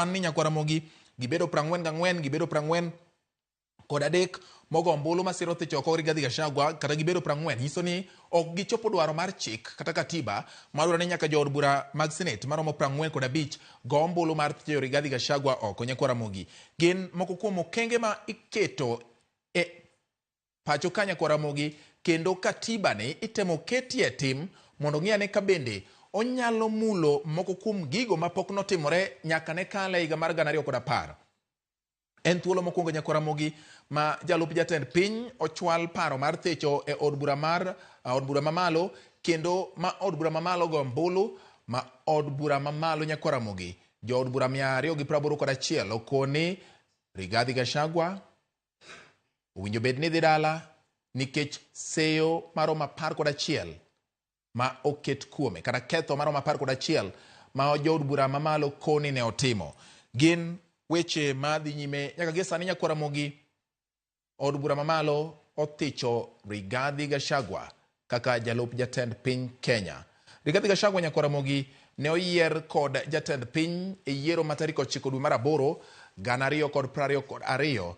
ni Ramogi gibedo 44 gibedo 40 kod adek mogo ombulu masiro thicho oko Rigathi Gachagua kata gibedo 40 nyiso ni ok gichopo dwaro mar chik kata katiba madwaro ni nyaka jood bura mag Senate maromo 45 go ombulu mar thicho Rigathi Gachagua oko Ramogi. Gin moko kuom okenge ma iketo e pacho ka Ramogi kendo katiba ni itemo ketie tim mondo ng'iyane ka bende onyalo mulo moko kuom gigo mapok notimore nyaka ne kale higa mar 2010. En thuolo mokwongo Ramogi ma jalup jatend piny ochwal paro mar thicho e od bura mamalo kendo ma od bura mamalo go ombulu ma od bura mamalo Ramogi jo od bura 281 okoni Rigathi Gachagua owinjo bed ni dhi dala nikech seyo maromo 11 ma oket kuome kata ketho maromo 11 ma jo od bura mamalo koni ne otimo. Gin weche madhi nyime nyaka gi sani Ramogi od bura mamalo othicho Rigathi Gachagua kaka jalup jatend piny Kenya. Rigathi Gachagua Ramogi ne oyier kod jatend piny e yiero ma tarik 9 dwe mar 8 2022.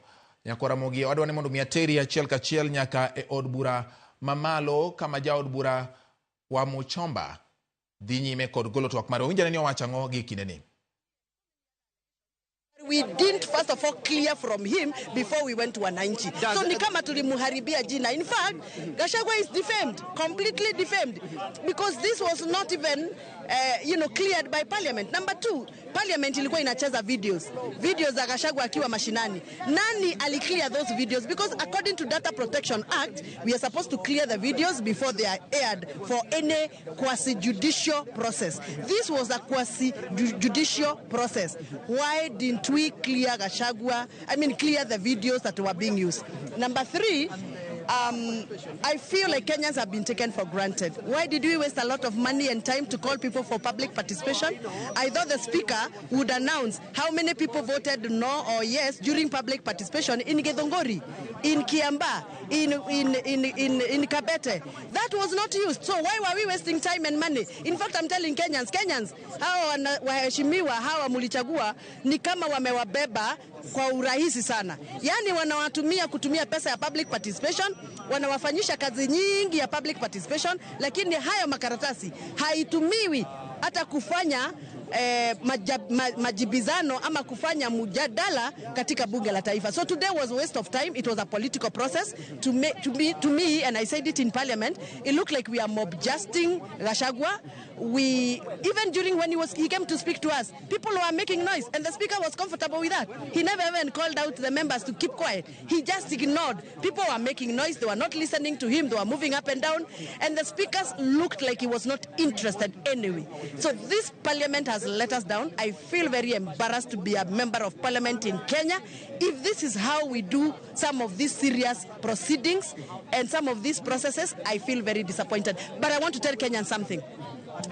Ramogi odwa ni mondo miateri achiel kachiel nyaka e od bura mamalo kama ja od bura Wamuchomba dhi nyime kod golo twak mare. Winjane ni owacho ang'o gi kindeni. We didn't first of all clear from him before we went to 190. So ni kama tulimuharibia jina. In fact, Gachagua is defamed, completely defamed, because this was not even cleared by parliament. Number 2, parliament ilikuwa inacheza videos za Gachagua akiwa mashinani. Nani aliclear those videos? Because according to Data Protection Act, we are supposed to clear the videos before they are aired for any quasi-judicial process. This was a quasi-judicial process. Why didn't we clear Gachagua? Clear the videos that were being used. Number 3, I feel like Kenyans have been taken for granted. Why did we waste a lot of money and time to call people for public participation? I thought the speaker would announce how many people voted no or yes during public participation in Githongori, in Kiamba, in Kabete. That was not used. So why were we wasting time and money? In fact, I'm telling Kenyans, hawa waheshimiwa, hawa mulichagua ni kama wamewabeba kwa urahisi sana. Yani wanawatumia kutumia pesa ya public participation, wanawafanyisha kazi nyingi ya public participation, lakini hayo makaratasi haitumiwi hata kufanya majibizano ama kufanya mjadala katika bunge la taifa. So today was a waste of time. It was a political process. To me, and I said it in parliament, it looked like we are mob justing Gachagua. Even during when he came to speak to us, people were making noise, and the speaker was comfortable with that. He never even called out the members to keep quiet. He just ignored. People were making noise. They were not listening to him. They were moving up and down, and the speakers looked like he was not interested anyway. So this parliament has let us down. I feel very embarrassed to be a member of parliament in Kenya. If this is how we do some of these serious proceedings and some of these processes, I feel very disappointed. But I want to tell Kenyans something.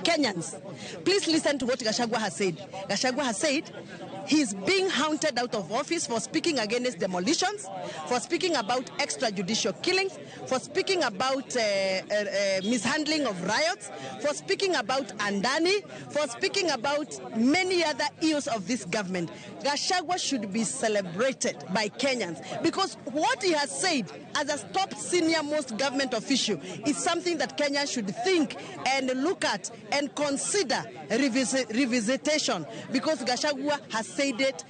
Kenyans, please listen to what Gachagua has said. Gachagua has said he's being hounded out of office for speaking against demolitions, for speaking about extrajudicial killings, for speaking about mishandling of riots, for speaking about Andani, for speaking about many other ills of this government. Gachagua should be celebrated by Kenyans because what he has said as a top senior most government official is something that Kenyans should think and look at and consider revisitation, because Gachagua has said it,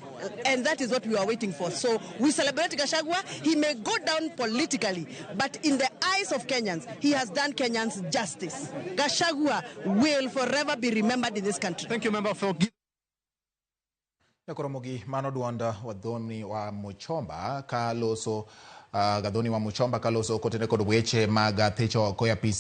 and that is what we are waiting for. So we celebrate Gachagua. He may go down politically, but in the eyes of Kenyans, he has done Kenyans justice. Gachagua will forever be remembered in this country. Thank you, member, for Ramogi mano duonda wadhoni wa Muchomba kaloso gadhoni wa Muchomba kaloso kotene kod weche mag thicho koya pisi